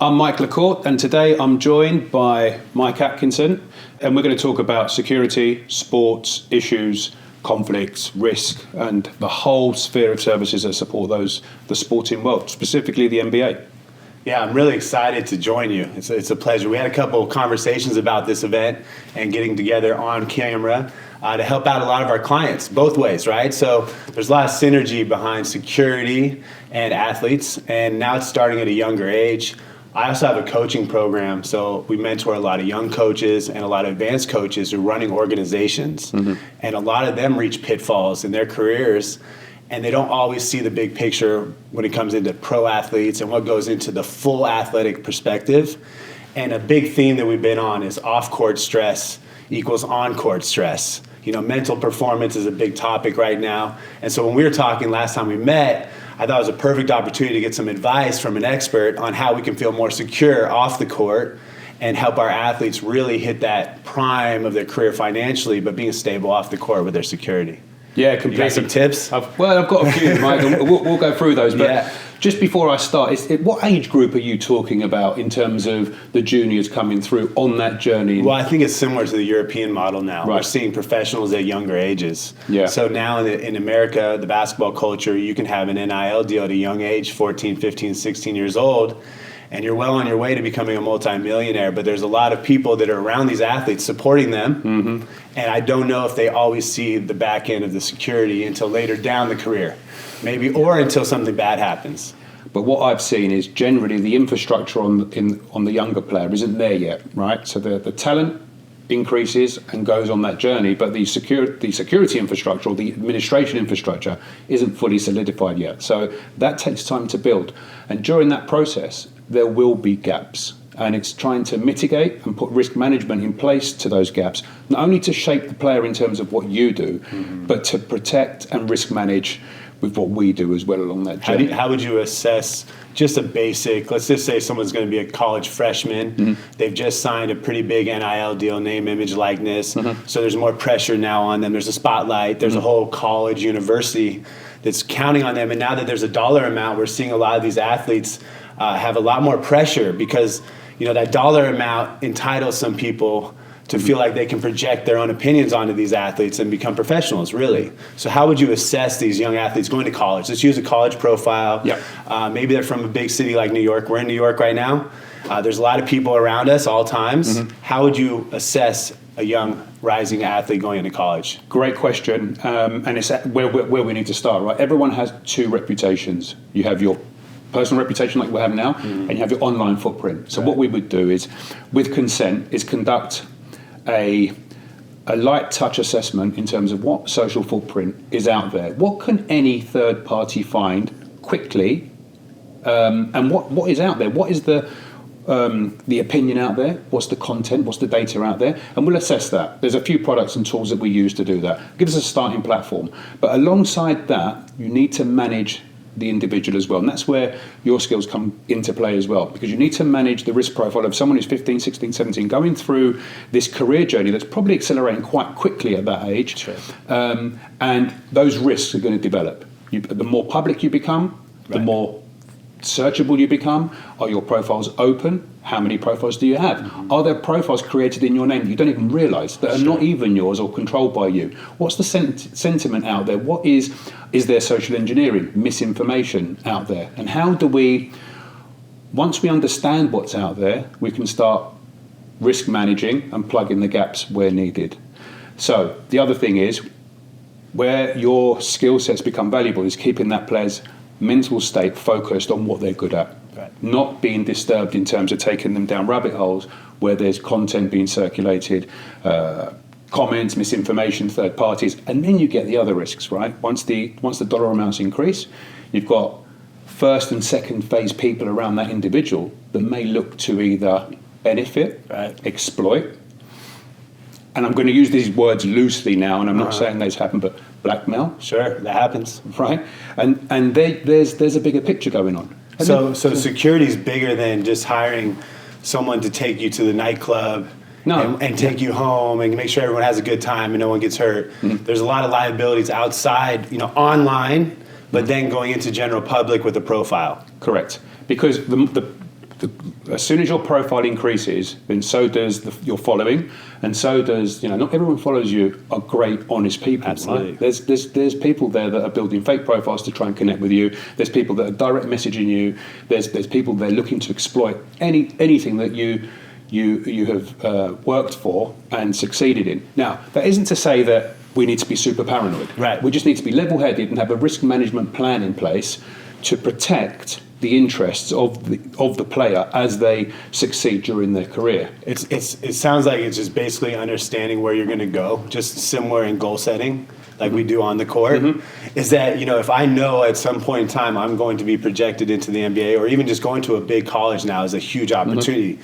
I'm Mike LaCorte, and today I'm joined by Mike Atkinson, and we're going to talk about security, sports, issues, conflicts, risk, and the whole sphere of services that support the sporting world, specifically the NBA. Yeah, I'm really excited to join you. It's a pleasure. We had a couple of conversations about this event and getting together on camera to help out a lot of our clients, both ways, right? So there's a lot of synergy behind security and athletes, and now it's starting at a younger age. I also have a coaching program, so we mentor a lot of young coaches and a lot of advanced coaches who are running organizations, and a lot of them reach pitfalls in their careers, and they don't always see the big picture when it comes into pro athletes and what goes into the full athletic perspective. And a big theme that we've been on is off-court stress equals on-court stress. You know, mental performance is a big topic right now. And so when we were talking last time we met, I thought it was a perfect opportunity to get some advice from an expert on how we can feel more secure off the court and help our athletes really hit that prime of their career financially, but being stable off the court with their security. Yeah, completely. You got some tips? I've got a few, Mike, and we'll go through those. But just before I start, what age group are you talking about in terms of the juniors coming through on that journey? Well, I think it's similar to the European model now. Right. We're seeing professionals at younger ages. Yeah. So now in America, the basketball culture, you can have an NIL deal at a young age, 14, 15, 16 years old, and you're well on your way to becoming a multimillionaire. But there's a lot of people that are around these athletes supporting them, and I don't know if they always see the back end of the security until later down the career, maybe, or until something bad happens. But what I've seen is generally the infrastructure on the younger player isn't there yet, right? So the talent increases and goes on that journey, but the security infrastructure or the administration infrastructure isn't fully solidified yet. So that takes time to build. And during that process, there will be gaps. And it's trying to mitigate and put risk management in place to those gaps, not only to shape the player in terms of what you do, but to protect and risk manage with what we do as well along that journey. How would you assess just a basic, let's just say someone's going to be a college freshman, they've just signed a pretty big NIL deal, name, image, likeness, so there's more pressure now on them, there's a spotlight, there's a whole college, university that's counting on them, and now that there's a dollar amount, we're seeing a lot of these athletes have a lot more pressure because, you know, that dollar amount entitles some people to feel like they can project their own opinions onto these athletes and become professionals, really. So how would you assess these young athletes going to college? Let's use a college profile. Yep. Maybe they're from a big city like New York. We're in New York right now. There's a lot of people around us all times. How would you assess a young rising athlete going into college? Great question. And it's where we need to start, right? Everyone has two reputations. You have your personal reputation like we have now, and you have your online footprint. So what we would do is, with consent, is conduct a light touch assessment in terms of what social footprint is out there. What can any third party find quickly, and what is out there? What is the opinion out there? What's the content? What's the data out there? And we'll assess that. There's a few products and tools that we use to do that. Give us a starting platform. But alongside that, you need to manage the individual as well, and that's where your skills come into play as well, because you need to manage the risk profile of someone who's 15, 16, 17 going through this career journey that's probably accelerating quite quickly at that age. Sure. And those risks are going to develop. The more public you become, the more searchable you become. Are your profiles open? How many profiles do you have? Are there profiles created in your name that you don't even realize, that are not even yours or controlled by you? What's the sentiment out there? What is there social engineering, misinformation out there? And how do we, once we understand what's out there, we can start risk managing and plug in the gaps where needed. So the other thing is, where your skill sets become valuable is keeping that player's mental state focused on what they're good at. Right. Not being disturbed in terms of taking them down rabbit holes where there's content being circulated, comments, misinformation, third parties, and then you get the other risks, right? Once the dollar amounts increase, you've got first and second phase people around that individual that may look to either benefit, exploit, and I'm going to use these words loosely now, and I'm not saying those happen, but blackmail. Sure, that happens. Right? And there's a bigger picture going on. So security is bigger than just hiring someone to take you to the nightclub and take you home and make sure everyone has a good time and no one gets hurt. There's a lot of liabilities outside, online, but then going into general public with a profile. Correct. Because as soon as your profile increases, then so does your following, and so does, not everyone follows you are great, honest people. Absolutely. Right? There's people there that are building fake profiles to try and connect with you. There's people that are direct messaging you. There's people there looking to exploit anything that you have worked for and succeeded in. Now, that isn't to say that we need to be super paranoid. Right. We just need to be level-headed and have a risk management plan in place to protect the interests of the player as they succeed during their career. It sounds like it's just basically understanding where you're going to go, just similar in goal setting, like we do on the court. Is that, if I know at some point in time I'm going to be projected into the NBA, or even just going to a big college now is a huge opportunity,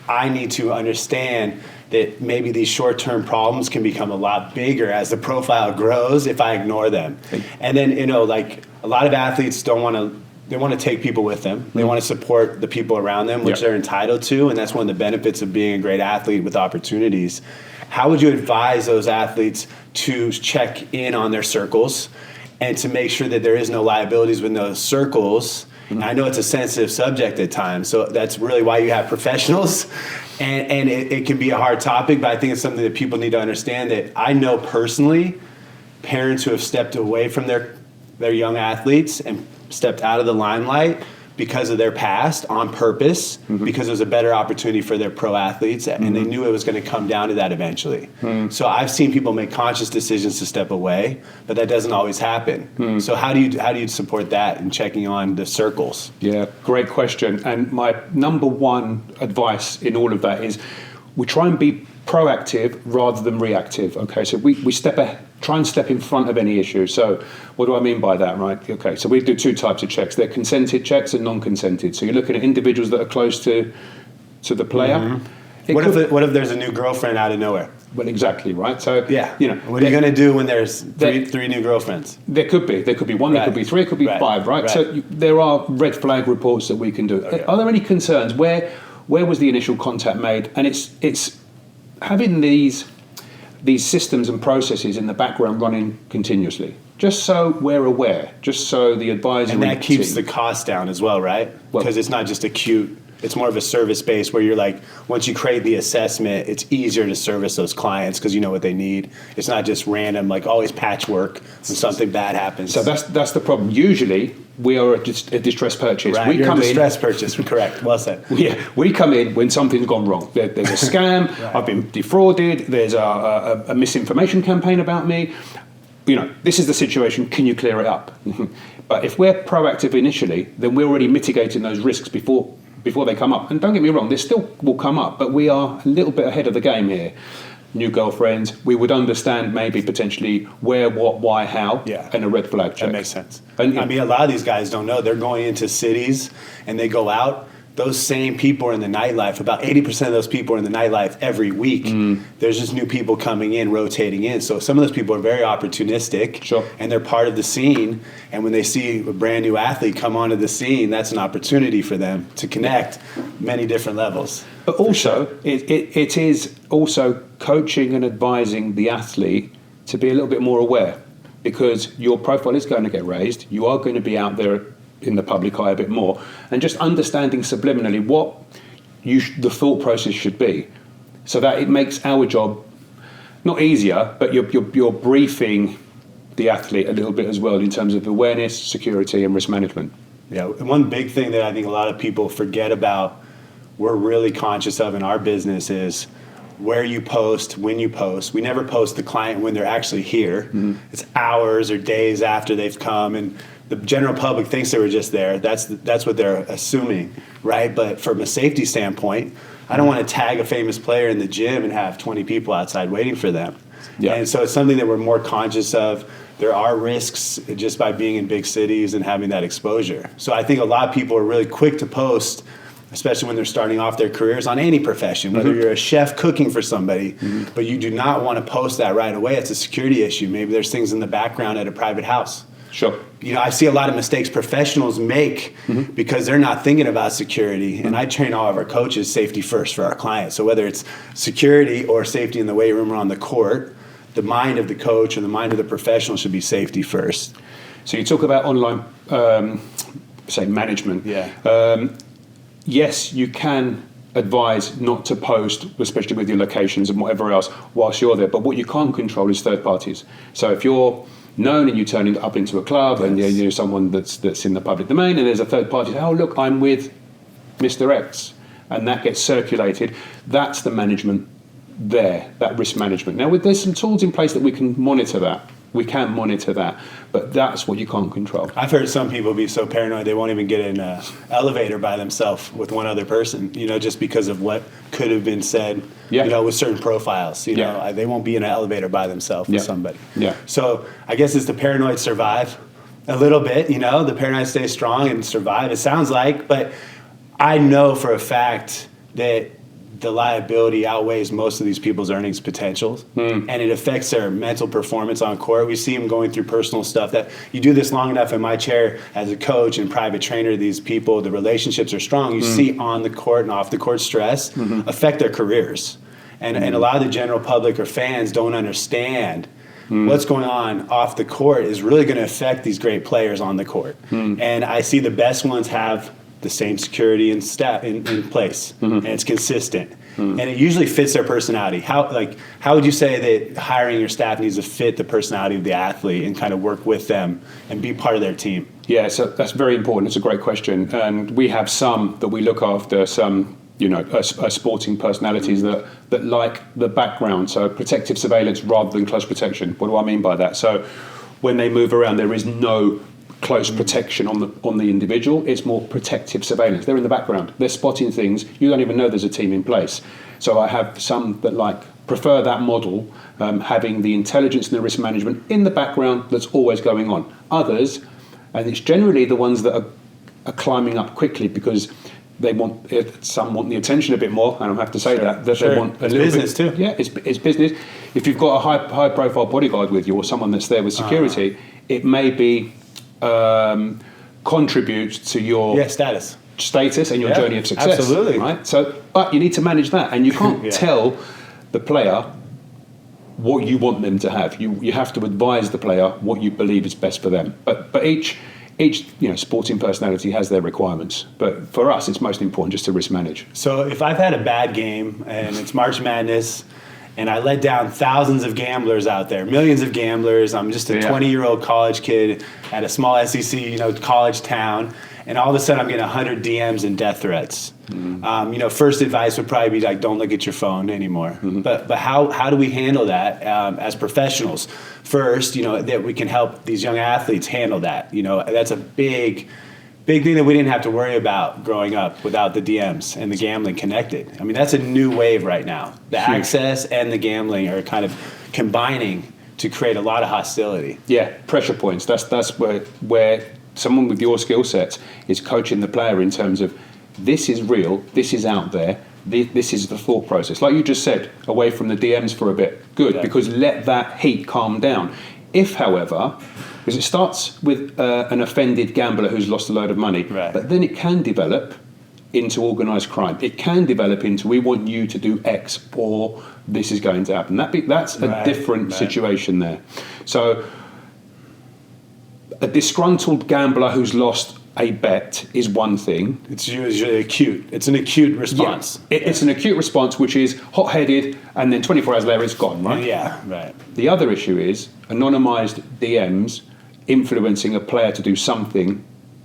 I need to understand that maybe these short-term problems can become a lot bigger as the profile grows if I ignore them. And then, like a lot of athletes they want to take people with them. They want to support the people around them, which they're entitled to, and that's one of the benefits of being a great athlete with opportunities. How would you advise those athletes to check in on their circles and to make sure that there is no liabilities with those circles? And I know it's a sensitive subject at times, so that's really why you have professionals. And it can be a hard topic, but I think it's something that people need to understand. That I know personally parents who have stepped away from their young athletes and stepped out of the limelight because of their past on purpose, because it was a better opportunity for their pro athletes, and they knew it was going to come down to that eventually. So I've seen people make conscious decisions to step away, but that doesn't always happen. So how do you support that in checking on the circles? Yeah, great question. And my number one advice in all of that is we try and be proactive rather than reactive. Okay, so we try and step in front of any issue. So what do I mean by that, right? Okay, so we do two types of checks. They're consented checks and non-consented. So you're looking at individuals that are close to the player. What if there's a new girlfriend out of nowhere? Well, exactly, right? So what are you going to do when there's three new girlfriends? There could be one, there could be three, it could be five, right? So there are red flag reports that we can do. Okay. Are there any concerns? Where was the initial contact made? And it's having these systems and processes in the background running continuously, just so we're aware, just so the advisor and that keeps the cost down as well, right? Because it's not just acute. It's more of a service base where you're like, once you create the assessment, it's easier to service those clients because you know what they need. It's not just random, like always patchwork when something bad happens. So that's the problem. Usually, we are a distress purchase. Right, you're a distress purchase, correct. Well said. We come in when something's gone wrong. There's a scam, right. I've been defrauded, there's a misinformation campaign about me. This is the situation, can you clear it up? But if we're proactive initially, then we're already mitigating those risks before they come up. And don't get me wrong, they still will come up, but we are a little bit ahead of the game here. New girlfriends, we would understand maybe potentially where, what, why, how, and a red flag check. That makes sense. And, a lot of these guys don't know. They're going into cities and they go out. Those same people are in the nightlife. About 80% of those people are in the nightlife every week. There's just new people coming in, rotating in. So some of those people are very opportunistic, and they're part of the scene. And when they see a brand new athlete come onto the scene, that's an opportunity for them to connect many different levels. But also, it is also coaching and advising the athlete to be a little bit more aware, because your profile is going to get raised. You are going to be out there in the public eye a bit more, and just understanding subliminally what the thought process should be, so that it makes our job not easier, but you're briefing the athlete a little bit as well in terms of awareness, security, and risk management. Yeah, and one big thing that I think a lot of people forget about, we're really conscious of in our business, is where you post, when you post. We never post the client when they're actually here. It's hours or days after they've come, and the general public thinks they were just there. That's what they're assuming, right? But from a safety standpoint, I don't want to tag a famous player in the gym and have 20 people outside waiting for them. And so it's something that we're more conscious of. There are risks just by being in big cities and having that exposure. So I think a lot of people are really quick to post, especially when they're starting off their careers on any profession, whether you're a chef cooking for somebody, but you do not want to post that right away. It's a security issue. Maybe there's things in the background at a private house. Sure. I see a lot of mistakes professionals make because they're not thinking about security. And I train all of our coaches safety first for our clients. So whether it's security or safety in the weight room or on the court, the mind of the coach or the mind of the professional should be safety first. So you talk about online, say, management. yes, you can advise not to post, especially with your locations and whatever else, whilst you're there. But what you can't control is third parties. So if you're known and you turn up into a club and you're someone that's in the public domain, and there's a third party, oh look, I'm with Mr. X, and that gets circulated, that's the management there, that risk management. Now, there's some tools in place that we can monitor that. We can monitor that, but that's what you can't control. I've heard some people be so paranoid they won't even get in an elevator by themselves with one other person, just because of what could have been said, with certain profiles. They won't be in an elevator by themselves with somebody. Yeah. So I guess it's the paranoid survive a little bit, the paranoid stay strong and survive, it sounds like, but I know for a fact that the liability outweighs most of these people's earnings potentials, and it affects their mental performance on court. We see them going through personal stuff. That you do this long enough in my chair as a coach and private trainer, these people, the relationships are strong. You see on the court and off the court stress affect their careers. And a lot of the general public or fans don't understand what's going on off the court is really going to affect these great players on the court. And I see the best ones have the same security and staff in place, and it's consistent, and it usually fits their personality. How would you say that hiring your staff needs to fit the personality of the athlete and kind of work with them and be part of their team? Yeah, so that's very important. It's a great question, and we have some that we look after, some sporting personalities that like the background, so protective surveillance rather than close protection. What do I mean by that? So when they move around, there is no close protection on the individual. It's more protective surveillance. They're in the background. They're spotting things. You don't even know there's a team in place. So I have some that prefer that model, having the intelligence and the risk management in the background that's always going on. Others, and it's generally the ones that are climbing up quickly because some want the attention a bit more, and I have to say that they want a little business bit, too. Yeah, it's business. If you've got a high profile bodyguard with you or someone that's there with security, it may be contribute to your status and your journey of success. Absolutely. Right. So, but you need to manage that, and you can't tell the player what you want them to have. You have to advise the player what you believe is best for them. But each sporting personality has their requirements. But for us, it's most important just to risk manage. So if I've had a bad game and it's March Madness, and I let down thousands of gamblers out there, millions of gamblers. I'm just a 20-year-old college kid at a small SEC, college town, and all of a sudden I'm getting 100 DMs and death threats. First advice would probably be don't look at your phone anymore. But how do we handle that as professionals? First, that we can help these young athletes handle that. That's a big thing that we didn't have to worry about growing up without the DMs and the gambling connected. I mean, that's a new wave right now. The access and the gambling are kind of combining to create a lot of hostility. Yeah, pressure points. That's where someone with your skill sets is coaching the player in terms of this is real, this is out there, this is the thought process. Like you just said, away from the DMs for a bit. Good, because let that heat calm down. If, however, because it starts with an offended gambler who's lost a load of money, but then it can develop into organised crime. It can develop into we want you to do X or this is going to happen. That's a different situation there. So a disgruntled gambler who's lost a bet is one thing. It's usually acute. It's an acute response. Yeah. It's an acute response, which is hot-headed, and then 24 hours later it's gone, right? Yeah, right. The other issue is anonymised DMs influencing a player to do something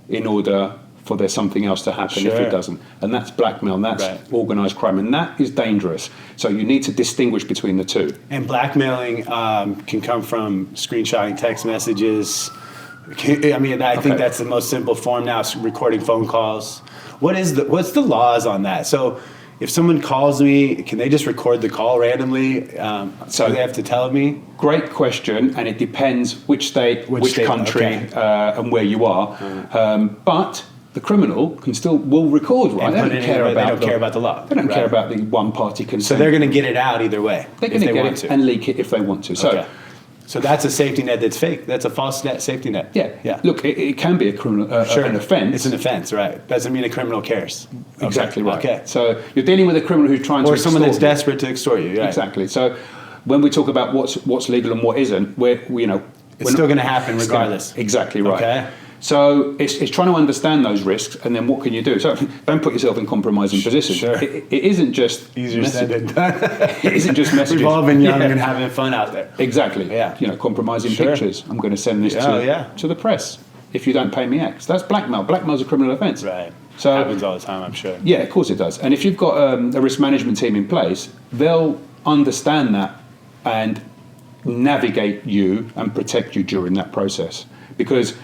in order for there's something else to happen if it doesn't. And that's blackmail, and that's organised crime, and that is dangerous. So you need to distinguish between the two. And blackmailing can come from screenshotting text messages. I mean, I think that's the most simple form now, recording phone calls. What's the laws on that? So if someone calls me, can they just record the call randomly? So they have to tell me? Great question, and it depends which state, which country, and where you are. But the criminal will record, right? They don't care about the law. They don't care about the one-party consent. So they're going to get it out either way. They're going to get it and leak it if they want to. So that's a safety net that's fake. That's a false safety net. Yeah. Look, it can be a criminal an offence. It's an offence, right? Doesn't mean a criminal cares. Exactly right. Okay. So you're dealing with a criminal who's trying to extort someone that's desperate to extort you. Right? Exactly. So when we talk about what's legal and what isn't, it's still going to happen regardless. Exactly right. Okay. So it's trying to understand those risks, and then what can you do? So don't put yourself in compromising positions. Sure. It isn't just Easier said than done. It isn't just messages. We've all been young and having fun out there. Exactly. Yeah. Compromising Sure. pictures. I'm going to send this to the press if you don't pay me X. That's blackmail. Blackmail's a criminal offence. Right. So happens all the time, I'm sure. Yeah, of course it does. And if you've got a risk management team in place, they'll understand that and navigate you and protect you during that process. Because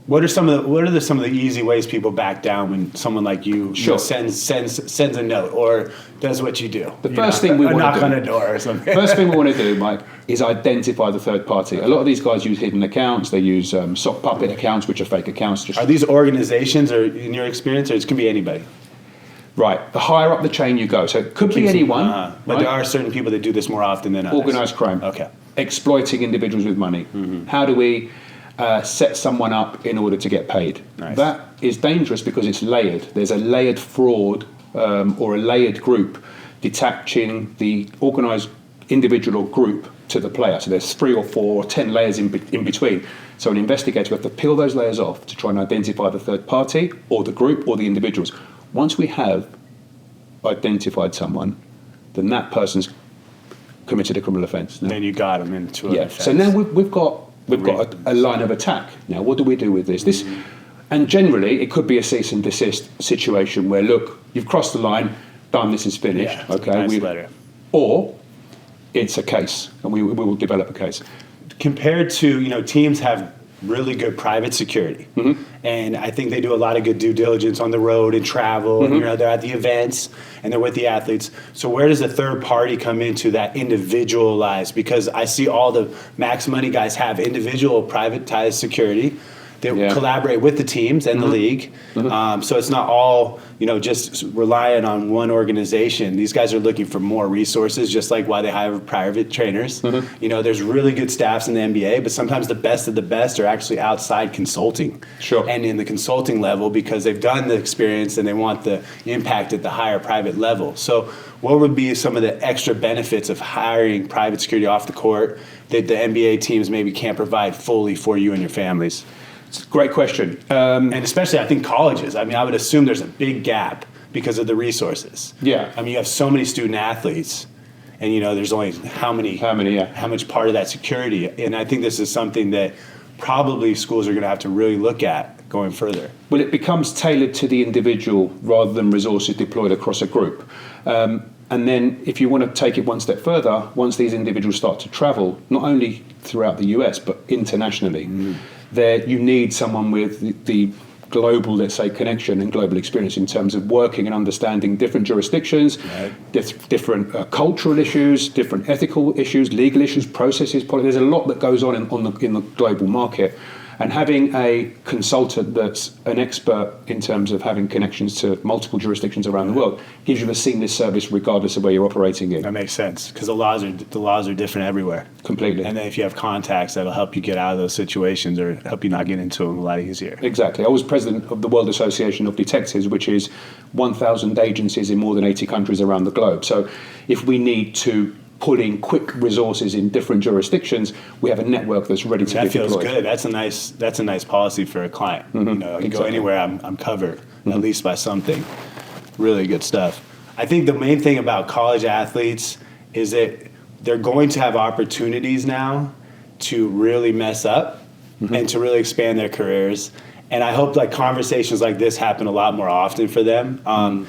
What are some of the easy ways people back down when someone like you, sends a note or does what you do? The first thing we want to knock do, on a door or something. First thing we want to do, Mike, is identify the third party. A lot of these guys use hidden accounts. They use sock puppet accounts, which are fake accounts. Are these organizations, or in your experience, or it can be anybody? Right. The higher up the chain you go, so it could be anyone. But there are certain people that do this more often than others. Organised crime. Okay. Exploiting individuals with money. Mm-hmm. How do we set someone up in order to get paid? Nice. That is dangerous because it's layered. There's a layered fraud or a layered group detaching the organised individual or group to the player. So there's 3 or 4 or 10 layers in between. So an investigator will have to peel those layers off to try and identify the third party or the group or the individuals. Once we have identified someone, then that person's committed a criminal offence. Then you got them into an offence. So now we've got a line of attack. Now, what do we do with this? And generally, it could be a cease and desist situation where, look, you've crossed the line, done, this is finished. Yeah, okay. Nice letter. Or it's a case, and we will develop a case. Compared to, teams have really good private security. Mm-hmm. And I think they do a lot of good due diligence on the road and travel. Mm-hmm. And, they're at the events and they're with the athletes. So where does the third party come into that individualized? Because I see all the max money guys have individual privatized security. They collaborate with the teams and the league. Mm-hmm. So it's not all, just relying on one organization. These guys are looking for more resources, just like why they hire private trainers. Mm-hmm. There's really good staffs in the NBA, but sometimes the best of the best are actually outside consulting. Sure. And in the consulting level, because they've done the experience and they want the impact at the higher private level. So what would be some of the extra benefits of hiring private security off the court that the NBA teams maybe can't provide fully for you and your families? Great question. And especially, I think, colleges. I would assume there's a big gap because of the resources. Yeah. You have so many student athletes, and, there's only how much part of that security. And I think this is something that probably schools are going to have to really look at going further. Well, it becomes tailored to the individual rather than resources deployed across a group. And then if you want to take it one step further, once these individuals start to travel, not only throughout the US, but internationally, there you need someone with the global, let's say, connection and global experience in terms of working and understanding different jurisdictions, different cultural issues, different ethical issues, legal issues, processes, politics. There's a lot that goes on in the global market. And having a consultant that's an expert in terms of having connections to multiple jurisdictions around the world gives you a seamless service regardless of where you're operating in. That makes sense, because the laws are different everywhere. Completely. And then if you have contacts, that'll help you get out of those situations or help you not get into them a lot easier. Exactly. I was president of the World Association of Detectives, which is 1,000 agencies in more than 80 countries around the globe. So if we need to pull in quick resources in different jurisdictions, we have a network that's ready to be deployed. That feels good. That's a nice policy for a client. Mm-hmm. I can go anywhere, I'm covered, at least by something. Really good stuff. I think the main thing about college athletes is that they're going to have opportunities now to really mess up and to really expand their careers. And I hope conversations like this happen a lot more often for them.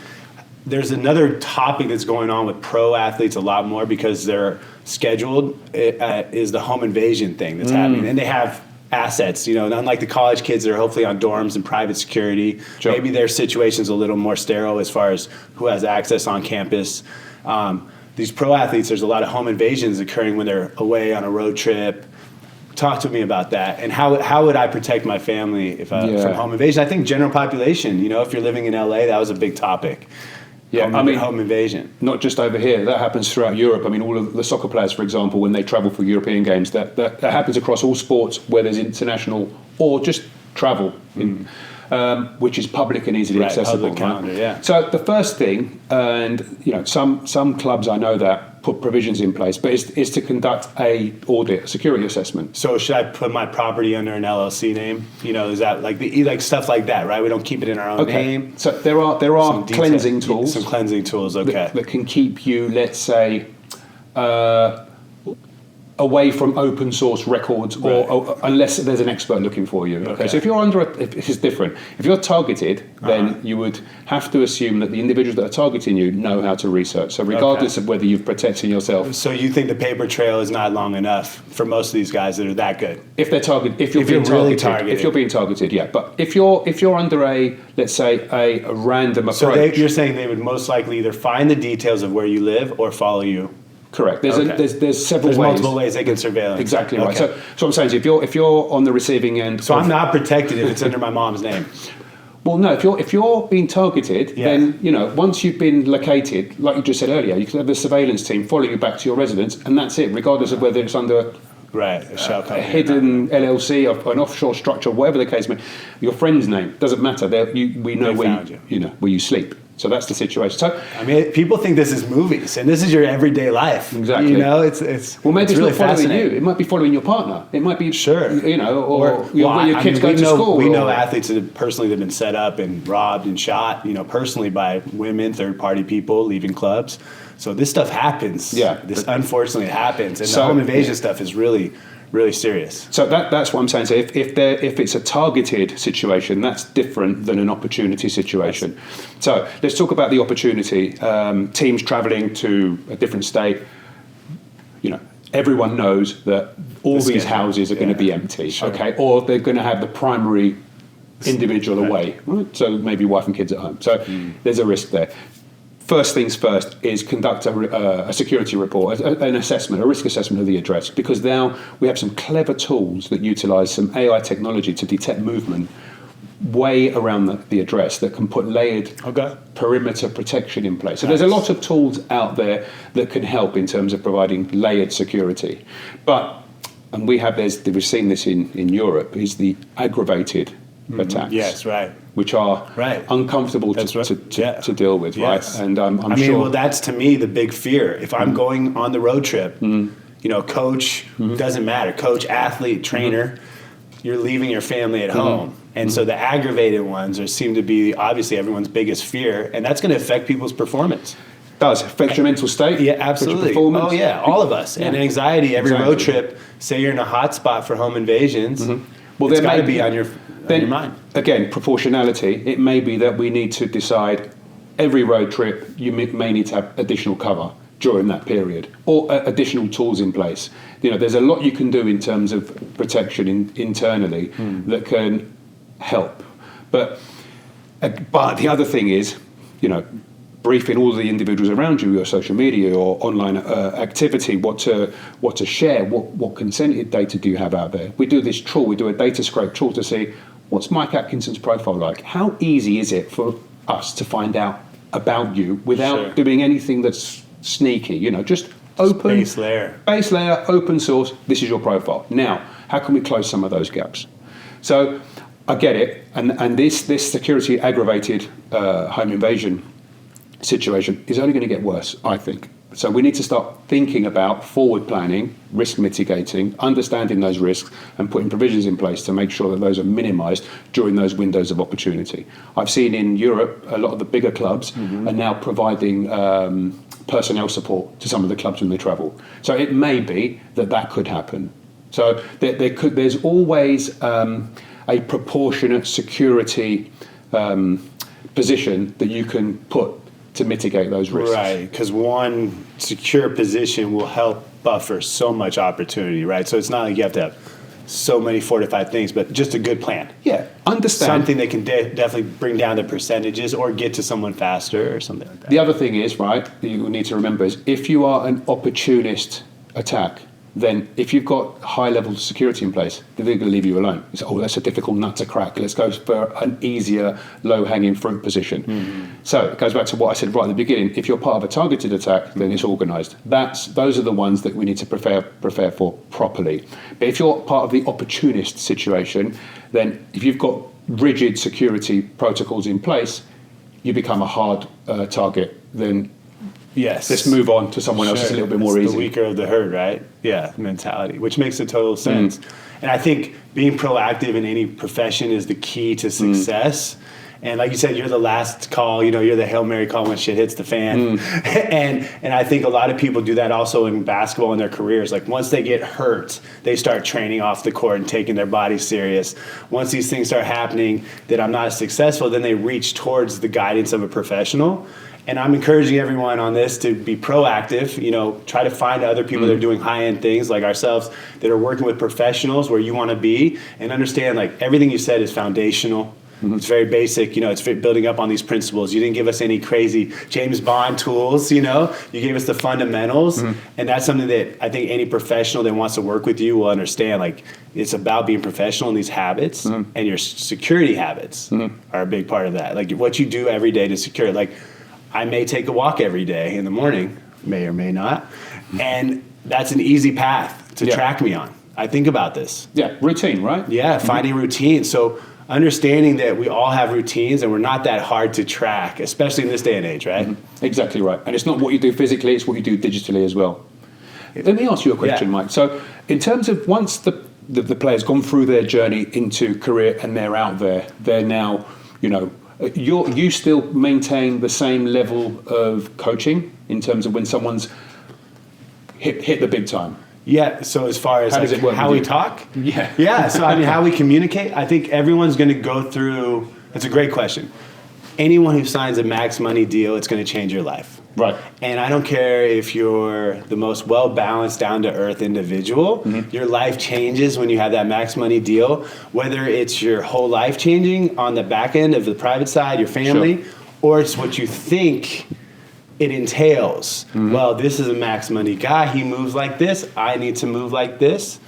There's another topic that's going on with pro athletes a lot more because they're scheduled, is the home invasion thing that's happening. And they have assets, unlike the college kids that are hopefully on dorms and private security. Sure. Maybe their situation's a little more sterile as far as who has access on campus. These pro athletes, there's a lot of home invasions occurring when they're away on a road trip. Talk to me about that, and how would I protect my family from home invasion? I think general population, if you're living in LA, that was a big topic. Yeah, home invasion. Not just over here. That happens throughout Europe. All of the soccer players, for example, when they travel for European games, that happens across all sports where there's international or just travel, which is public and easily accessible. Public calendar, yeah. So the first thing, and some clubs I know that put provisions in place, but it's to conduct a audit, a security assessment. So should I put my property under an LLC name? Is that like stuff like that, right? We don't keep it in our own name. So there are cleansing tools. Some cleansing tools, okay. That can keep you, let's say, away from open source records, or unless there's an expert looking for you. Okay. So if you're if it's different. If you're targeted, then you would have to assume that the individuals that are targeting you know how to research. So regardless of whether you've protected yourself. So you think the paper trail is not long enough for most of these guys that are that good? If they're targeted, if you're being targeted, yeah. But if you're under let's say a random approach. So you're saying they would most likely either find the details of where you live or follow you. Correct. There's several ways. There's multiple ways they can surveil. Exactly right. So what I'm saying is, if you're on the receiving end, so I'm not protected if it's under my mom's name. Well, no. If you're being targeted, then once you've been located, like you just said earlier, you can have the surveillance team follow you back to your residence, and that's it, regardless of whether it's under a hidden LLC or an offshore structure, whatever the case may be. Your friend's name doesn't matter. We know where you sleep. So that's the situation. So people think this is movies, and this is your everyday life. Exactly. It's maybe it's really not following fascinating. you. It might be following your partner. It might be or where your kids go to school. We know athletes that have been set up and robbed and shot, personally by women, third-party people leaving clubs. So this stuff happens. Yeah. This unfortunately happens, and the home invasion stuff is really, really serious. So that's what I'm saying. So if it's a targeted situation, that's different than an opportunity situation. So let's talk about the opportunity. Teams traveling to a different state. Everyone knows that all these houses are going to be empty. Sure. Okay, or they're going to have the primary individual away. Right? So maybe wife and kids at home. So there's a risk there. First things first is conduct a security report, an assessment, a risk assessment of the address, because now we have some clever tools that utilize some AI technology to detect movement way around the address that can put layered perimeter protection in place. So there's a lot of tools out there that can help in terms of providing layered security. And we've seen this in Europe, is the aggravated attacks. Yes, right. Which are uncomfortable to deal with, right? And I'm sure. Well, that's to me the big fear. If I'm going on the road trip, coach, doesn't matter, coach, athlete, trainer, you're leaving your family at home. And so the aggravated ones seem to be obviously everyone's biggest fear, and that's going to affect people's performance. Does affect your mental state? Yeah, absolutely. Your performance? Oh yeah, all of us. And anxiety. Every road trip. Say you're in a hot spot for home invasions. Well, it's got to be on your mind. Again, proportionality. It may be that we need to decide every road trip you may need to have additional cover during that period, or additional tools in place. There's a lot you can do in terms of protection internally that can help. But the other thing is, briefing all the individuals around you, your social media or online activity, what to share, what consented data do you have out there. We do this tool, we do a data scrape tool to see what's Mike Atkinson's profile like. How easy is it for us to find out about you without doing anything that's sneaky? Just open base layer, open source. This is your profile. Now, how can we close some of those gaps? So I get it, and this security aggravated home invasion situation is only going to get worse, I think. So we need to start thinking about forward planning, risk mitigating, understanding those risks, and putting provisions in place to make sure that those are minimized during those windows of opportunity. I've seen in Europe a lot of the bigger clubs are now providing personnel support to some of the clubs when they travel. So it may be that could happen. So there's always a proportionate security position that you can put to mitigate those risks. Right, because one secure position will help buffer so much opportunity, right? So it's not like you have to have so many fortified things, but just a good plan. Yeah, understand. Something that can definitely bring down the percentages or get to someone faster or something like that. The other thing is, right, you need to remember is if you are an opportunist attack, then if you've got high levels of security in place, they're going to leave you alone. It's, that's a difficult nut to crack. Let's go for an easier, low-hanging fruit position. So it goes back to what I said right at the beginning. If you're part of a targeted attack, then it's organised. Those are the ones that we need to prepare for properly. But if you're part of the opportunist situation, then if you've got rigid security protocols in place, you become a hard target. Then Yes. Let's move on to someone else that's a little bit more It's easy. the weaker of the herd, right? Yeah, mentality, which makes a total sense. And I think being proactive in any profession is the key to success. And like you said, you're the last call, you're the Hail Mary call when shit hits the fan. And I think a lot of people do that also in basketball in their careers. Like once they get hurt, they start training off the court and taking their body serious. Once these things start happening that I'm not successful, then they reach towards the guidance of a professional. And I'm encouraging everyone on this to be proactive, try to find other people that are doing high-end things like ourselves that are working with professionals where you want to be, and understand like everything you said is foundational. It's very basic, it's building up on these principles. You didn't give us any crazy James Bond tools, you gave us the fundamentals. And that's something that I think any professional that wants to work with you will understand. Like it's about being professional in these habits, and your security habits are a big part of that. Like what you do every day to secure. Like I may take a walk every day in the morning, may or may not. And that's an easy path to track me on. I think about this. Yeah, routine, right? Yeah, finding routine. So understanding that we all have routines and we're not that hard to track, especially in this day and age, right? Exactly right. And it's not what you do physically, it's what you do digitally as well. Let me ask you a question, Mike. So in terms of once the player's gone through their journey into career and they're out there, they're now, you still maintain the same level of coaching in terms of when someone's hit the big time? Yeah, so as far as how we talk? Yeah. So how we communicate, I think everyone's going to go through, that's a great question. Anyone who signs a max money deal, it's going to change your life. Right. And I don't care if you're the most well-balanced, down-to-earth individual, your life changes when you have that max money deal, whether it's your whole life changing on the back end of the private side, your family, or it's what you think it entails. Well, this is a max money guy. He moves like this. I need to move like this.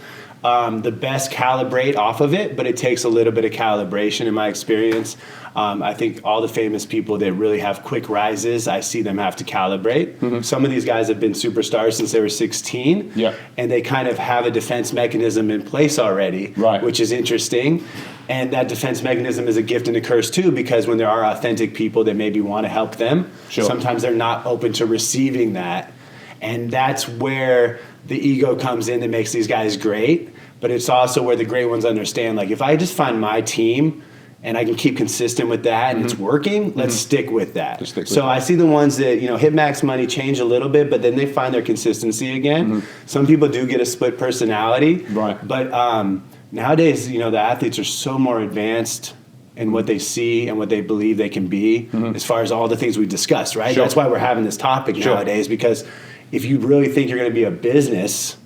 The best calibrate off of it, but it takes a little bit of calibration in my experience. I think all the famous people that really have quick rises, I see them have to calibrate. Some of these guys have been superstars since they were 16, and they kind of have a defense mechanism in place already, which is interesting. And that defense mechanism is a gift and a curse too, because when there are authentic people that maybe want to help them, sometimes they're not open to receiving that. And that's where the ego comes in that makes these guys great. But it's also where the great ones understand, like, if I just find my team and I can keep consistent with that and it's working, let's stick with that. I see the ones that, hit max money, change a little bit, but then they find their consistency again. Some people do get a split personality. But nowadays, the athletes are so more advanced in what they see and what they believe they can be as far as all the things we discussed, right? That's why we're having this topic nowadays, because if you really think you're going to be a business,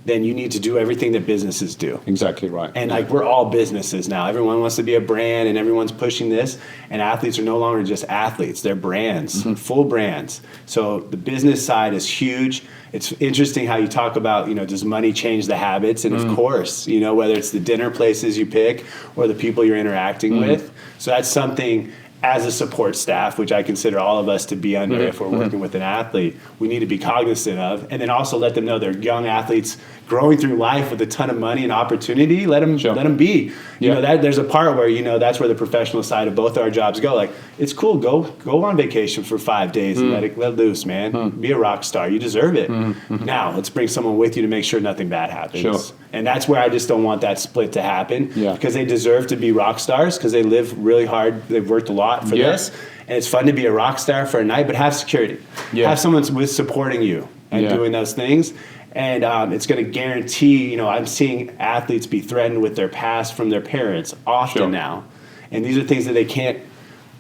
then you need to do everything that businesses do. Exactly right. And we're all businesses now. Everyone wants to be a brand and everyone's pushing this. And athletes are no longer just athletes. They're brands, full brands. So the business side is huge. It's interesting how you talk about, does money change the habits? And of course, whether it's the dinner places you pick or the people you're interacting with. So that's something as a support staff, which I consider all of us to be under if we're working with an athlete, we need to be cognizant of, and then also let them know they're young athletes growing through life with a ton of money and opportunity. Let them be. You know, that there's a part where, that's where the professional side of both our jobs go. Like, it's cool, go on vacation for 5 days and let loose, man. Be a rock star. You deserve it. Now, let's bring someone with you to make sure nothing bad happens. And that's where I just don't want that split to happen, because they deserve to be rock stars, because they live really hard. They've worked a lot for this. And it's fun to be a rock star for a night, but have security. Have someone with supporting you and doing those things. And it's going to guarantee, I'm seeing athletes be threatened with their past from their parents often now. And these are things that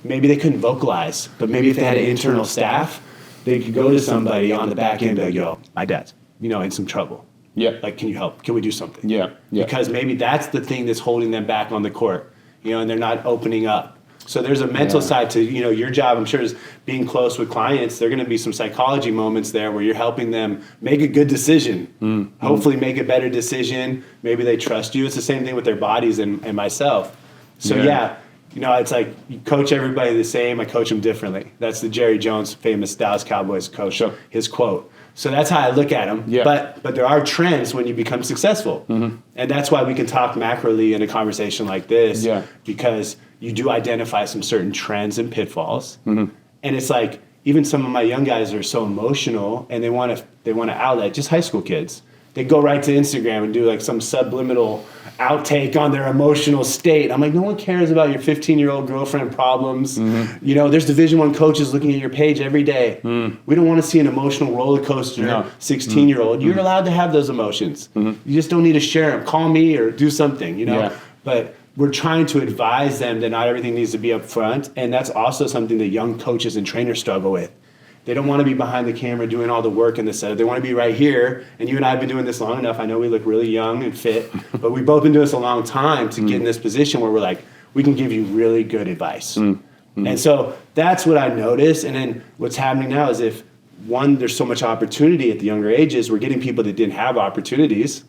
maybe they couldn't vocalize, but maybe if they had an internal staff, they could go to somebody on the back end and go, my dad's, in some trouble. Like, can you help? Can we do something? Because maybe that's the thing that's holding them back on the court, and they're not opening up. So there's a mental side to, your job, I'm sure, is being close with clients. There are going to be some psychology moments there where you're helping them make a good decision, hopefully make a better decision. Maybe they trust you. It's the same thing with their bodies and myself. So it's like you coach everybody the same. I coach them differently. That's the Jerry Jones, famous Dallas Cowboys coach, his quote. So that's how I look at them. But there are trends when you become successful. And that's why we can talk macroly in a conversation like this, because you do identify some certain trends and pitfalls. And it's like, even some of my young guys are so emotional and they want to outlet, just high school kids. They go right to Instagram and do like some subliminal outtake on their emotional state. I'm like, no one cares about your 15-year-old girlfriend problems. You know, there's Division I coaches looking at your page every day. We don't want to see an emotional roller coaster 16-year-old. You're allowed to have those emotions. You just don't need to share them. Call me or do something, you know. Yeah. But we're trying to advise them that not everything needs to be up front. And that's also something that young coaches and trainers struggle with. They don't want to be behind the camera doing all the work in the setup. They want to be right here. And you and I have been doing this long enough. I know we look really young and fit, but we've both been doing this a long time to get in this position where we're like, we can give you really good advice. And so that's what I noticed. And then what's happening now is there's so much opportunity at the younger ages, we're getting people that didn't have opportunities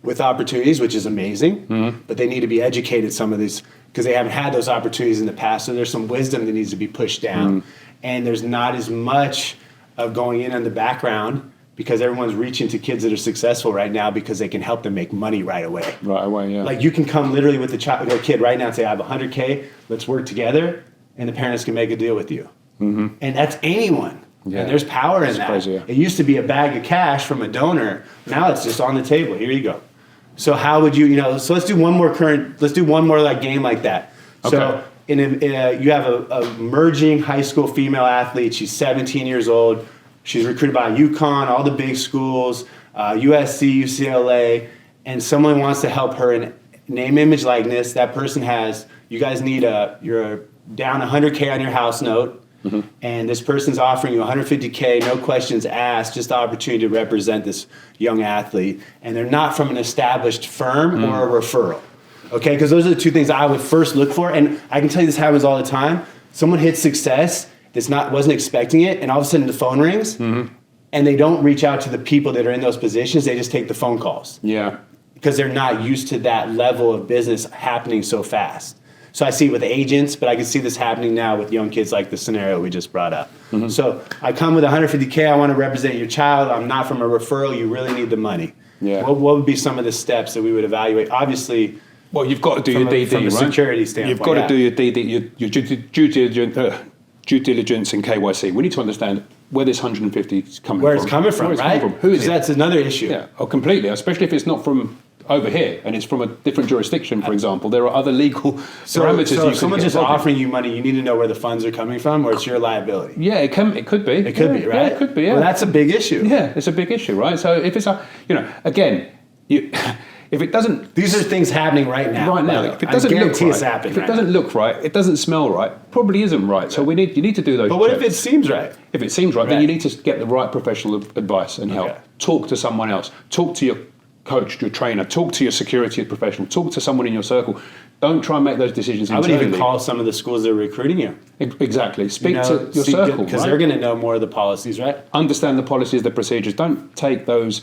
with opportunities, which is amazing, but they need to be educated, some of these, because they haven't had those opportunities in the past. So there's some wisdom that needs to be pushed down. And there's not as much of going in on the background because everyone's reaching to kids that are successful right now because they can help them make money right away. Right away, yeah. Like you can come literally with a kid right now and say, I have $100K, let's work together, and the parents can make a deal with you. And that's anyone. Yeah. And there's power in that. Crazy, yeah. It used to be a bag of cash from a donor. Now it's just on the table. Here you go. So how would you, so let's do one more like game like that. Okay. So you have a emerging high school female athlete. She's 17 years old. She's recruited by UConn, all the big schools, USC, UCLA, and someone wants to help her in name, image, likeness. That person you guys need you're down $100K on your house note, and this person's offering you $150K, no questions asked, just the opportunity to represent this young athlete. And they're not from an established firm or a referral. Okay, because those are the two things I would first look for. And I can tell you this happens all the time. Someone hits success wasn't expecting it, and all of a sudden the phone rings, and they don't reach out to the people that are in those positions. They just take the phone calls. Yeah. Because they're not used to that level of business happening so fast. So I see it with agents, but I can see this happening now with young kids like the scenario we just brought up. So I come with $150K, I want to represent your child. I'm not from a referral. You really need the money. Yeah. What would be some of the steps that we would evaluate? Obviously, well, you've got to do your DD, from a security standpoint. You've got to do your DD, your due diligence and KYC. We need to understand where this 150 is coming from. Where it's coming from, right? Who is it? That's another issue. Yeah, completely. Especially if it's not from over here and it's from a different jurisdiction, for example. There are other legal parameters. So if someone's just offering you money, you need to know where the funds are coming from, or it's your liability. Yeah, it could be. It could be, right? Yeah, it could be. Yeah. Well, that's a big issue. Yeah, it's a big issue, right? So if it's if it doesn't, these are things happening right now. Right now, if it doesn't look right, if it doesn't look right, it doesn't smell right, probably isn't right. So you need to do those. But what if it seems right? If it seems right, then you need to get the right professional advice and help. Talk to someone else. Talk to your coach, your trainer. Talk to your security professional. Talk to someone in your circle. Don't try and make those decisions internally. I would even call some of the schools that are recruiting you. Exactly. Speak to your circle. Because they're going to know more of the policies, right? Understand the policies, the procedures. Don't take those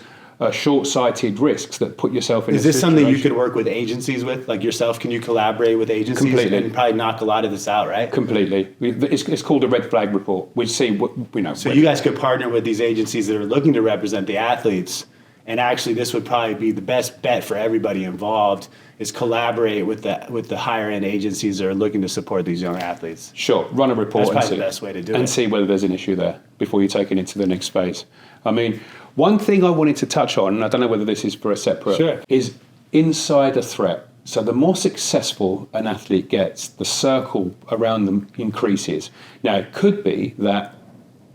short-sighted risks that put yourself in. Is this something you could work with agencies with, like yourself? Can you collaborate with agencies completely and probably knock a lot of this out, right? Completely. It's called a red flag report. We see what we know. So you guys could partner with these agencies that are looking to represent the athletes, and actually this would probably be the best bet for everybody involved. Is collaborate with the higher end agencies that are looking to support these young athletes. Sure, run a report. That's probably the best way to do it. And see whether there's an issue there before you take it into the next phase. I mean, one thing I wanted to touch on, and I don't know whether this is for a separate, is insider threat. So the more successful an athlete gets, the circle around them increases. Now, it could be that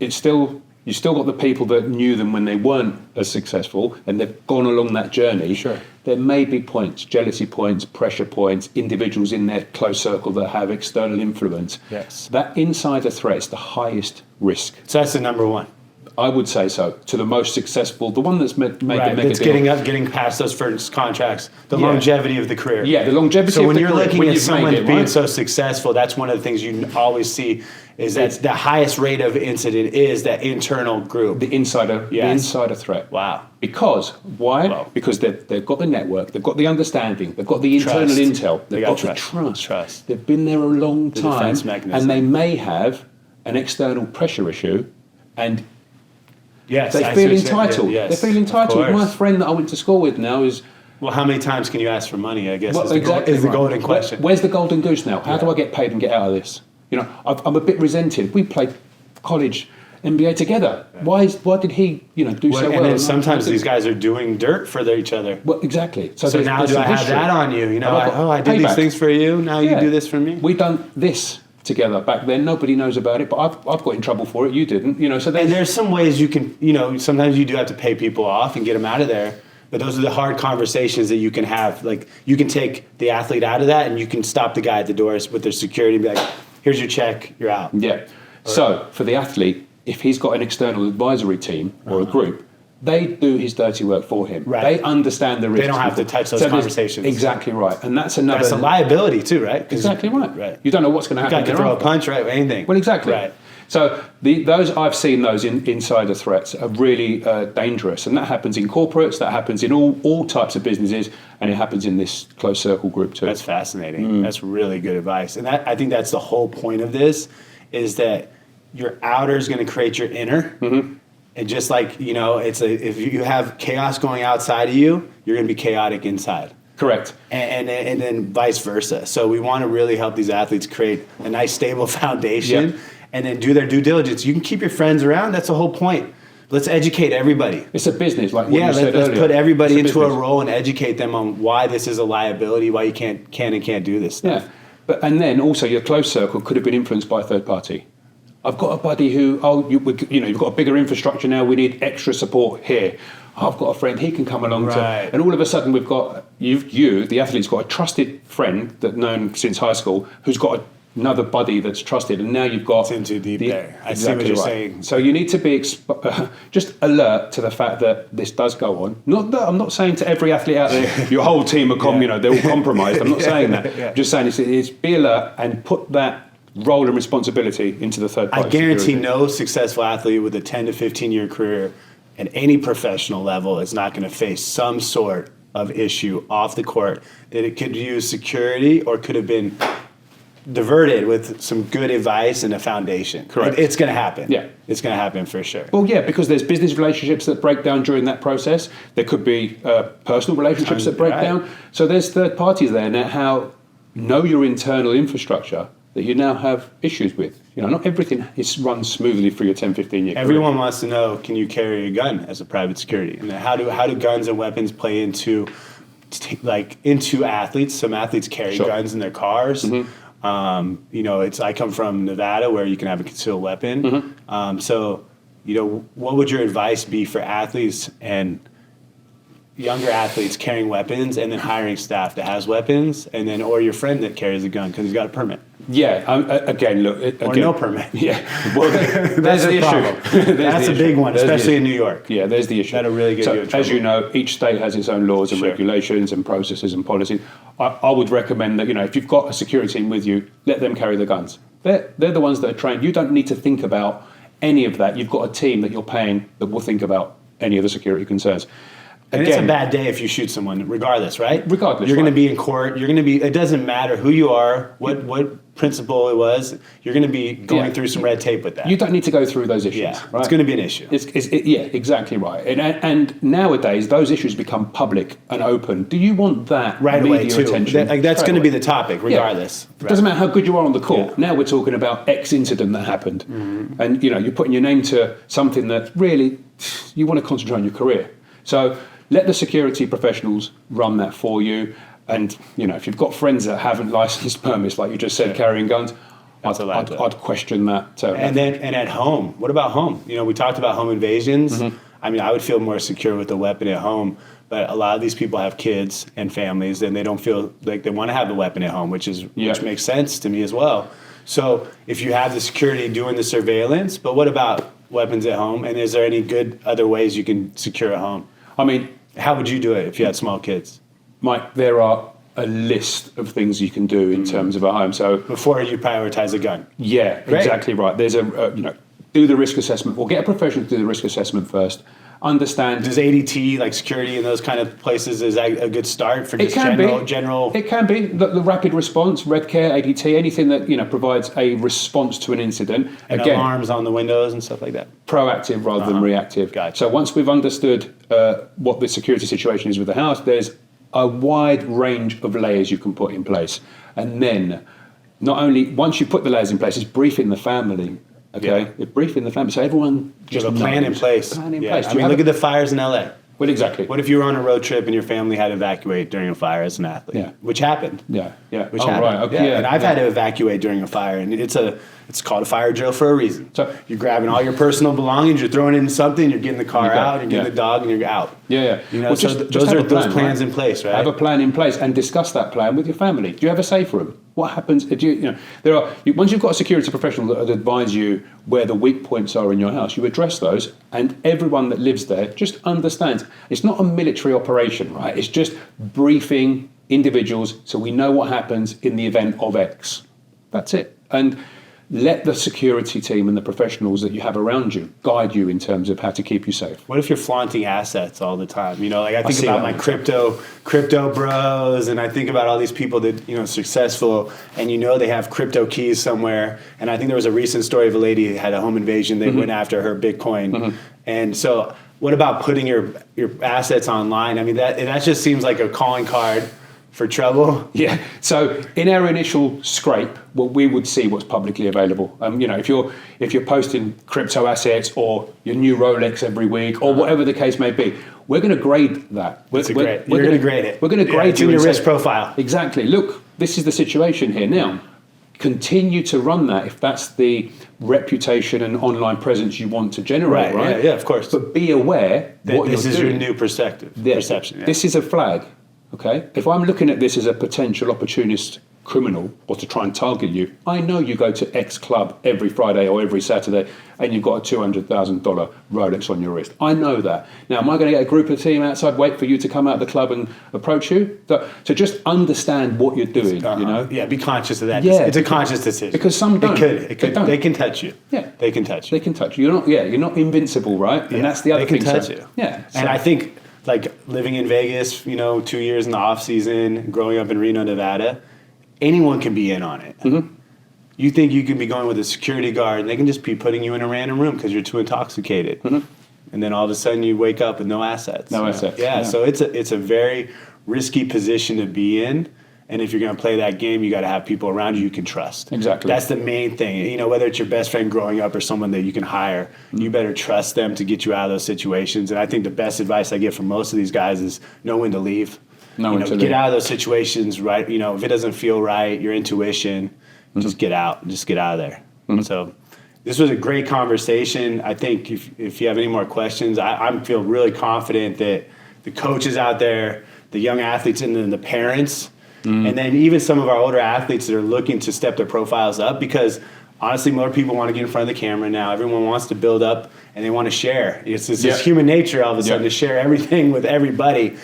you still got the people that knew them when they weren't as successful and they've gone along that journey. Sure. There may be points, jealousy points, pressure points, individuals in their close circle that have external influence. Yes. That insider threat is the highest risk. So that's the number one. I would say so. To the most successful, the one that's made the mega that's deal. getting past those first contracts, the longevity of the career. Yeah, the longevity of the career. So when you're looking at someone being so successful, that's one of the things you always see is that the highest rate of incident is that internal group. The insider threat. Wow. Because, why? Wow. Because they've got the network, they've got the understanding, they've got the internal intel, they've got the trust. They've been there a long time, and they may have an external pressure issue, and they feel entitled. They feel entitled. My friend that I went to school with now is... Well, how many times can you ask for money, I guess, is the golden question. Where's the golden goose now? How do I get paid and get out of this? I'm a bit resented. We play college MBA together. Why did he, do so well? And then sometimes these guys are doing dirt for each other. Well, exactly. So now do I have that on you? I did these things for you. Now you do this for me. We done this together back then. Nobody knows about it, but I've got in trouble for it. You didn't, So there's some ways you can, sometimes you do have to pay people off and get them out of there. But those are the hard conversations that you can have. Like, you can take the athlete out of that, and you can stop the guy at the doors with their security and be like, here's your check, you're out. Yeah. So for the athlete, if he's got an external advisory team or a group, they do his dirty work for him. Right. They understand the risks. They don't have to touch those conversations. Exactly right. And that's another... That's a liability too, right? Exactly right. Right. You don't know what's going to happen. You got to throw a punch, right? Anything. Well, exactly. Right. So those I've seen those insider threats are really dangerous, and that happens in corporates, that happens in all types of businesses, and it happens in this closed circle group too. That's fascinating. That's really good advice, and I think that's the whole point of this, is that your outer is going to create your inner, and just like if you have chaos going outside of you, you're going to be chaotic inside. Correct. And then vice versa. So we want to really help these athletes create a nice stable foundation. Yep. And then do their due diligence. You can keep your friends around. That's the whole point. Let's educate everybody. It's a business, like what you said earlier. Let's put everybody into a role and educate them on why this is a liability, why you can and can't do this stuff. Yeah, and then also your close circle could have been influenced by a third party. I've got a buddy who, you've got a bigger infrastructure now. We need extra support here. I've got a friend, he can come along and all of a sudden we've got the athlete's got a trusted friend that known since high school who's got another buddy that's trusted, and now you've got... It's in too deep there. I see what you're saying. So you need to be just alert to the fact that this does go on. Not that I'm not saying to every athlete out there, your whole team are they're all compromised. I'm not saying that. Yeah. Just saying it's be alert and put that role and responsibility into the third party. I guarantee security. No successful athlete with a 10 to 15 year career at any professional level is not going to face some sort of issue off the court that it could use security or could have been diverted with some good advice and a foundation. Correct. It's going to happen. Yeah. It's going to happen for sure. Well, yeah, because there's business relationships that break down during that process. There could be personal relationships that break down. So there's third parties there. Now, know your internal infrastructure that you now have issues with. Not everything is run smoothly for your 10, 15 year Everyone career. wants to know, can you carry a gun as a private security? And how do guns and weapons play into athletes? Some athletes carry guns in their cars. Mm-hmm. I come from Nevada where you can have a concealed weapon. Mm-hmm. So, what would your advice be for athletes and younger athletes carrying weapons and then hiring staff that has weapons or your friend that carries a gun because he's got a permit? Yeah, or no permit. Yeah, well, there's the issue. That's a big one, especially in New York. Yeah, there's the issue. That'll really get you in trouble. As you know, each state has its own laws and regulations and processes and policies. I would recommend that, if you've got a security team with you, let them carry the guns. They're the ones that are trained. You don't need to think about any of that. You've got a team that you're paying that will think about any of the security concerns. And it's a bad day if you shoot someone, regardless, right? Regardless. You're going to be in court. It doesn't matter who you are, what principle it was. You're going to be going through some red tape with that. You don't need to go through those issues. Yeah, right? It's going to be an issue. Yeah, exactly right. And nowadays, those issues become public and open. Do you want that right media away, too? attention? That's going to be the topic, regardless. Yeah. It doesn't matter how good you are on the court. Yeah. Now we're talking about X incident that happened. Mm-hmm. And, you're putting your name to something that really you want to concentrate on your career. So let the security professionals run that for you. And, if you've got friends that haven't licensed permits, like you just said, carrying guns, I'd question that. And at home, what about home? We talked about home invasions. Mm-hmm. I mean, I would feel more secure with a weapon at home, but a lot of these people have kids and families, and they don't feel like they want to have a weapon at home, which makes sense to me as well. So if you have the security doing the surveillance, but what about weapons at home? And is there any good other ways you can secure at home? I mean, how would you do it if you had small kids? Mike, there are a list of things you can do in terms of a home. So before you prioritize a gun. Yeah, great. Exactly right. There's do the risk assessment, or get a professional to do the risk assessment first. Understand. Does ADT, like security in those kind of places, is that a good start for just general? It can be. The rapid response, Red Care, ADT, anything that provides a response to an incident. And again, alarms on the windows and stuff like that. Proactive rather than reactive. Gotcha. So once we've understood what the security situation is with the house, there's a wide range of layers you can put in place. And then, not only once you put the layers in place, it's briefing the family Okay, Yeah. You're briefing the family, so everyone You just have a plan in knows. place. Plan in Yeah. place. I mean, look at the fires in LA. Well, exactly. What if you were on a road trip and your family had to evacuate during a fire as an athlete? Yeah. Which happened. Yeah, yeah. Which Oh, happened. right. Okay. And I've had to evacuate during a fire, and it's called a fire drill for a reason. So- you're grabbing all your personal belongings, you're throwing it in something, you're getting the car You go. out, you're getting Yeah. the dog, and you're out. Yeah, yeah. You know, Well, so just those have are a those plan, plans right? in place, right? Have a plan in place and discuss that plan with your family. Do you have a safe room? What happens? Once you've got a security professional that advise you where the weak points are in your house, you address those, and everyone that lives there just understands. It's not a military operation, right? It's just briefing individuals so we know what happens in the event of X. That's it. And let the security team and the professionals that you have around you guide you in terms of how to keep you safe. What if you're flaunting assets all the time? You know, like I think see about that my all the crypto bros, and I think about all these people that, you know, successful, and you know they have crypto keys somewhere. And I think there was a recent story of a lady who had a home invasion. They went after her Bitcoin. And so what about putting your assets online? I mean, that just seems like a calling card for trouble. Yeah. So in our initial scrape, well, we would see what's publicly available. You know, if you're posting crypto assets or your new Rolex every week or whatever the case may be, we're going to grade that. You're going to grade it. We're going to grade it's you in your and risk say, profile. Exactly. Look, this is the situation here now. Continue to run that if that's the reputation and online presence you want to generate, right? Yeah, of course. But be aware That what this you're is doing. your new perspective. Yeah, Perception. Yeah. This is a flag, okay? If I'm looking at this as a potential opportunist criminal or to try and target you, I know you go to X club every Friday or every Saturday and you've got a $200,000 Rolex on your wrist. I know that. Now, am I going to get a group of team outside, wait for you to come out of the club and approach you? So just understand what you're doing, you know? Yeah, be conscious of that. Yeah, It's a conscious decision. because some don't. It could. They don't. They can touch you. Yeah. They can touch you. They can touch you. You're not invincible, right? And that's the other they can thing. touch So- you. Yeah. And so- I think, like, living in Vegas, you know, 2 years in the off season, growing up in Reno, Nevada, anyone can be in on it. You think you can be going with a security guard, and they can just be putting you in a random room because you're too intoxicated. And then all of a sudden you wake up with no assets. No assets, Yeah, yeah. so it's a very risky position to be in. And if you're going to play that game, you got to have people around you can trust. Exactly. That's the main thing. You know, whether it's your best friend growing up or someone that you can hire, you better trust them to get you out of those situations. And I think the best advice I get from most of these guys is know when to leave. Get out of those situations, right? You know, if it doesn't feel right, your intuition, just get out. Just get out of there. So this was a great conversation. I think if you have any more questions, I feel really confident that the coaches out there, the young athletes, and then the parents, and then even some of our older athletes that are looking to step their profiles up, because honestly, more people want to get in front of the camera now. Everyone wants to build up and they want to share. It's this human nature all of a sudden to share everything with everybody.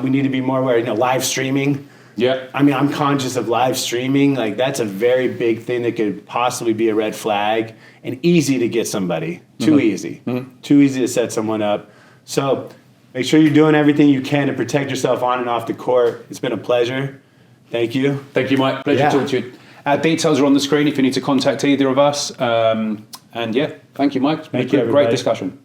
We need to be more aware, live streaming. Yeah. I mean, I'm conscious of live streaming. Like, that's a very big thing that could possibly be a red flag and easy to get somebody. Too easy. Too easy to set someone up. So make sure you're doing everything you can to protect yourself on and off the court. It's been a pleasure. Thank you. Thank you, Mike. Pleasure talking to you. Our details are on the screen if you need to contact either of us. And yeah, thank you, Mike. It's been Thank you, a great everybody. discussion.